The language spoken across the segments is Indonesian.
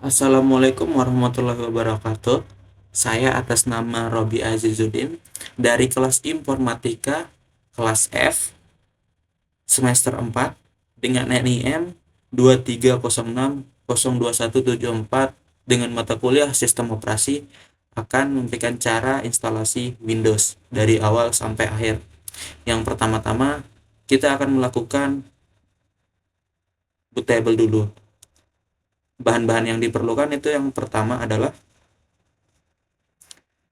Assalamualaikum warahmatullahi wabarakatuh. Saya atas nama Robi Azizuddin dari kelas Informatika kelas F semester 4 dengan NIM 230602174 dengan mata kuliah Sistem Operasi akan memberikan cara instalasi Windows dari awal sampai akhir. Yang pertama-tama kita akan melakukan bootable dulu. Bahan-bahan yang diperlukan itu yang pertama adalah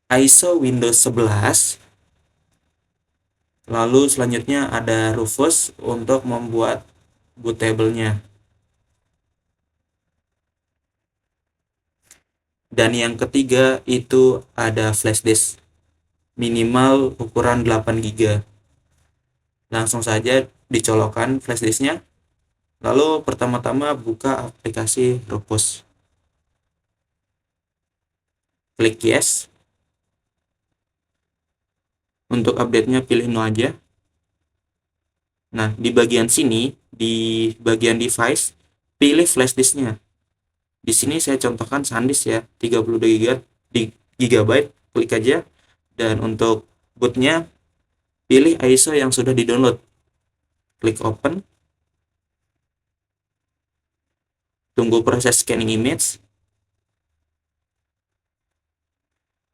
ISO Windows 11. Lalu selanjutnya ada Rufus untuk membuat bootable-nya. Dan yang ketiga itu ada flash disk minimal ukuran 8 GB. Langsung saja dicolokkan flash disknya. Lalu pertama-tama buka aplikasi Rufus. Klik yes. Untuk update-nya pilih no aja. Nah, di bagian sini, di bagian device, pilih flash disk-nya. Di sini saya contohkan SanDisk ya, 32 GB, klik aja. Dan untuk bootnya, pilih ISO yang sudah di-download. Klik open. Tunggu proses scanning image.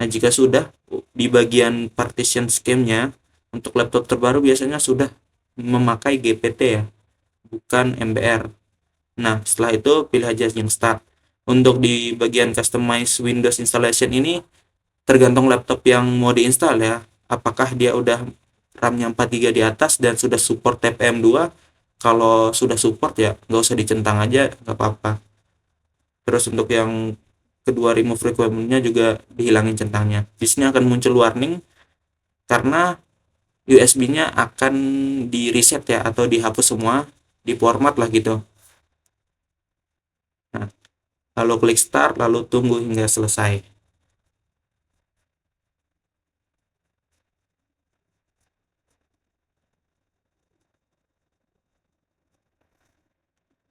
Nah, jika sudah, di bagian partition scheme-nya, untuk laptop terbaru biasanya sudah memakai GPT ya, bukan MBR. Nah, setelah itu pilih aja yang start. Untuk di bagian customize Windows installation ini, tergantung laptop yang mau diinstal ya. Apakah dia udah RAM-nya 4 GB di atas dan sudah support TPM2. Kalau sudah support ya nggak usah dicentang aja, nggak apa-apa. Terus untuk yang kedua, remove requirement-nya juga dihilangin centangnya. Di sini akan muncul warning karena USB-nya akan di reset ya, atau dihapus semua, di format lah gitu. Nah, lalu klik start, lalu tunggu hingga selesai.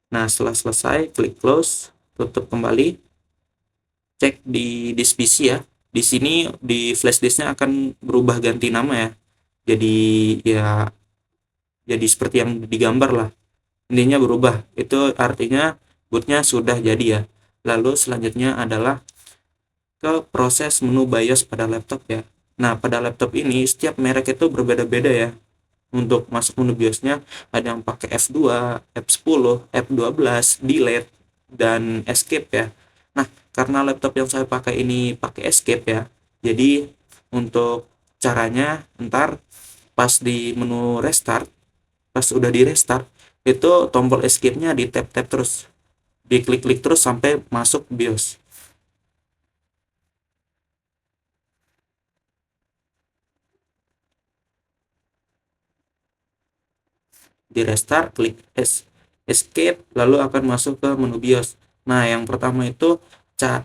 Nah, setelah selesai, klik close, tutup kembali, cek di disk PC ya. Di sini di flash disknya akan berubah ganti nama ya. Jadi ya jadi seperti yang digambar lah. Intinya berubah. Itu artinya bootnya sudah jadi ya. Lalu selanjutnya adalah ke proses menu BIOS pada laptop ya. Nah, pada laptop ini setiap merek itu berbeda-beda ya. Untuk masuk menu BIOSnya ada yang pakai F2, F10, F12, delete, dan escape ya. Nah, karena laptop yang saya pakai ini pakai escape ya, jadi untuk caranya ntar pas di menu restart, pas udah di restart, itu tombol escape-nya di tap-tap terus, diklik-klik terus sampai masuk BIOS. Di restart, klik escape, lalu akan masuk ke menu BIOS. Nah, yang pertama itu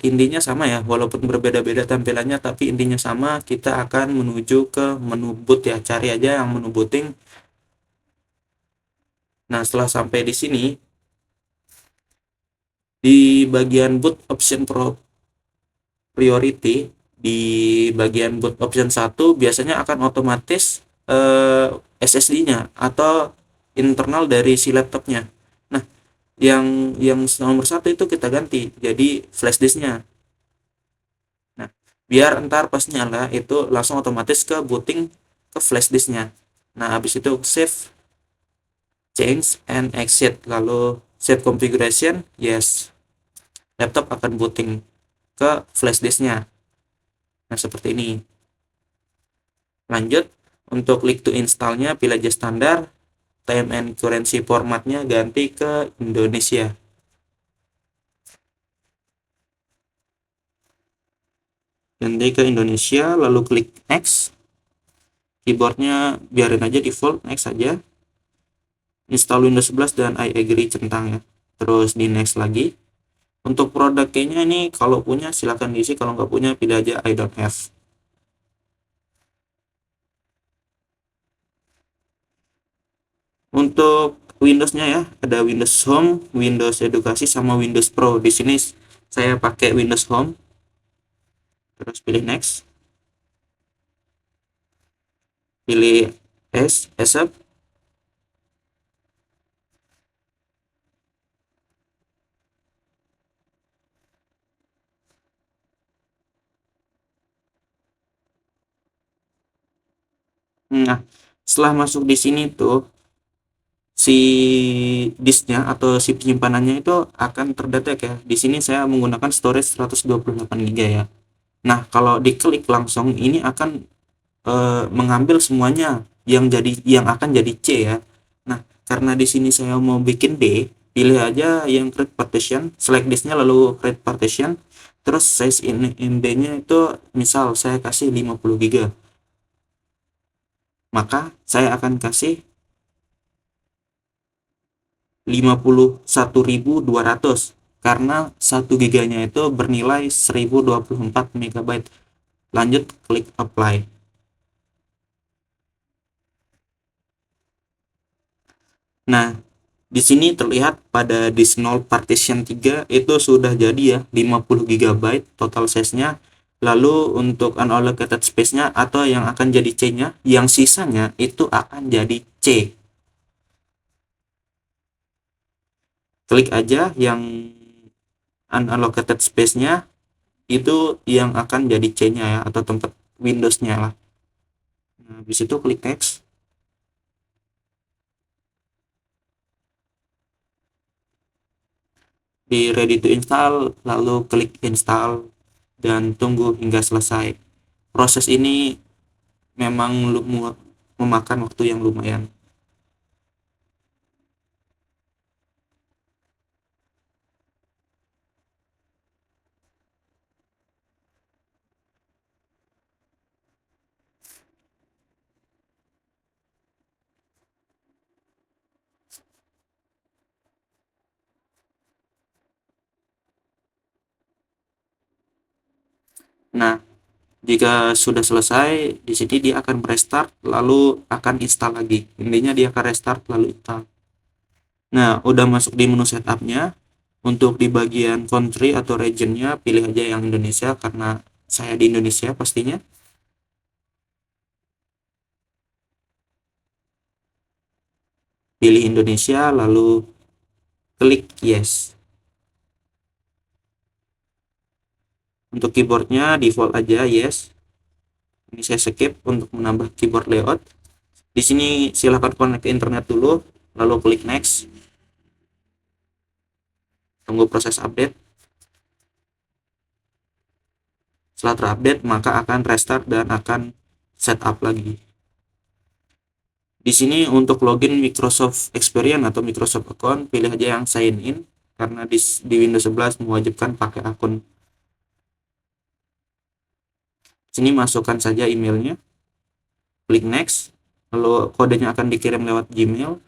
intinya sama ya, walaupun berbeda-beda tampilannya, tapi intinya sama. Kita akan menuju ke menu boot ya, cari aja yang menu booting. Nah, setelah sampai di sini, di bagian boot option priority, di bagian boot option 1 biasanya akan otomatis SSD-nya atau internal dari si laptopnya. Nah, yang nomor satu itu kita ganti jadi flash disknya. Nah, biar ntar pas nyala itu langsung otomatis ke booting ke flash disknya. Nah, habis itu save, change and exit, lalu save configuration, yes, laptop akan booting ke flash disknya. Nah, seperti ini. Lanjut, untuk klik to installnya pilih aja standar, time and currency formatnya ganti ke Indonesia. Ganti ke Indonesia, lalu klik next. Keyboardnya biarin aja default, next aja. Install Windows 11 dan I agree centang ya. Terus di next lagi. Untuk produk kayaknya ini kalau punya silahkan diisi, kalau nggak punya pilih aja I don't have. Untuk Windows-nya ya, ada Windows Home, Windows Edukasi, sama Windows Pro. Di sini Saya pakai Windows Home, terus pilih next, pilih accept. Nah, setelah masuk di sini tuh si disknya atau si penyimpanannya itu akan terdetek ya. Di sini saya menggunakan storage 128 GB ya. Nah, kalau diklik langsung ini akan mengambil semuanya yang akan jadi C ya. Nah, karena di sini saya mau bikin D, pilih aja yang create partition, select disknya lalu create partition, terus size MB-nya itu misal saya kasih 50 GB. Maka saya akan kasih 51.200 karena 1 giganya itu bernilai 1024 MB. Lanjut klik apply. Nah, di sini terlihat pada disk 0 partition 3 itu sudah jadi ya 50 GB total size-nya. Lalu untuk unallocated space-nya atau yang akan jadi C-nya, yang sisanya itu akan jadi C. Klik aja yang unallocated space-nya itu yang akan jadi C-nya ya atau tempat Windows-nya lah. Nah, habis itu klik next. Di ready to install, lalu klik install dan tunggu hingga selesai. Proses ini memang memakan waktu yang lumayan. Nah, jika sudah selesai, di sini dia akan restart lalu akan install lagi. Intinya dia akan restart lalu install. Nah, udah masuk di menu setupnya. Untuk di bagian country atau regionnya, pilih aja yang Indonesia karena saya di Indonesia pastinya. Pilih Indonesia lalu klik yes. Untuk keyboardnya default aja yes. Ini saya skip untuk menambah keyboard layout. Di sini silahkan connect ke internet dulu, lalu klik next. Tunggu proses update. Setelah terupdate, maka akan restart dan akan setup lagi. Di sini untuk login Microsoft Experience atau Microsoft Account, pilih aja yang sign in karena di Windows 11 mewajibkan pakai akun. Sini masukkan saja emailnya, klik next, lalu kodenya akan dikirim lewat Gmail.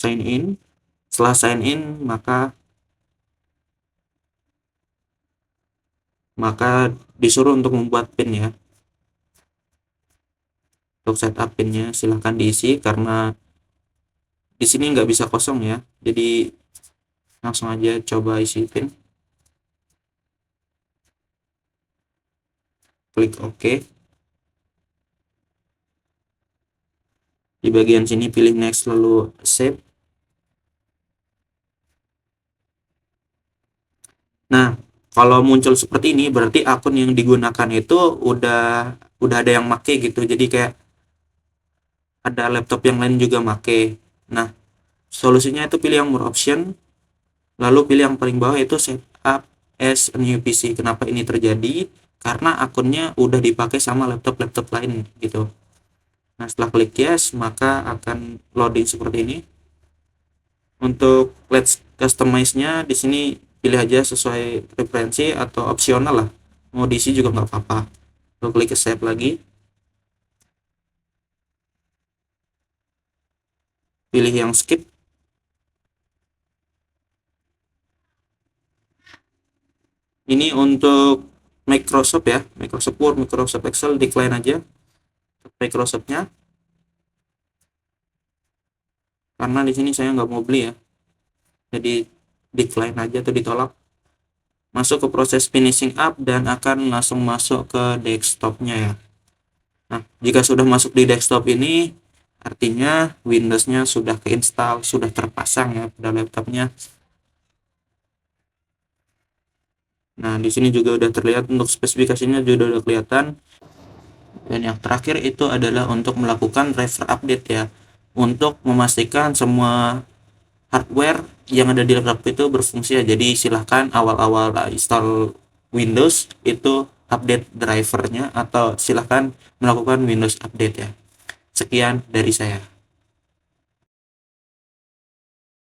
Sign in. Setelah sign in, maka disuruh untuk membuat PIN ya. Untuk setup PIN-nya silahkan diisi karena di sini nggak bisa kosong ya. Jadi langsung aja coba isi PIN. Klik OK. Di bagian sini pilih next lalu save. Nah, kalau muncul seperti ini berarti akun yang digunakan itu udah ada yang make gitu. Jadi kayak ada laptop yang lain juga make. Nah, solusinya itu pilih yang more option, lalu pilih yang paling bawah itu setup as a new PC. Kenapa ini terjadi? Karena akunnya udah dipakai sama laptop-laptop lain gitu. Nah, setelah klik yes, maka akan loading seperti ini. Untuk let's customize-nya di sini pilih aja sesuai preferensi atau opsional lah. Mau diisi juga nggak apa-apa. Lalu klik save lagi. Pilih yang skip. Ini untuk Microsoft ya, Microsoft Word, Microsoft Excel, decline aja Microsoftnya. Karena di sini saya nggak mau beli ya. Jadi decline aja atau ditolak, masuk ke proses finishing up dan akan langsung masuk ke desktopnya ya. Nah, jika sudah masuk di desktop ini artinya Windows-nya sudah keinstall, sudah terpasang ya pada laptopnya. Nah, di sini juga udah terlihat untuk spesifikasinya juga udah kelihatan. Dan yang terakhir itu adalah untuk melakukan driver update ya, untuk memastikan semua hardware yang ada di laptop itu berfungsi ya. Jadi silahkan awal-awal install Windows itu update drivernya atau silahkan melakukan Windows update ya. Sekian dari saya.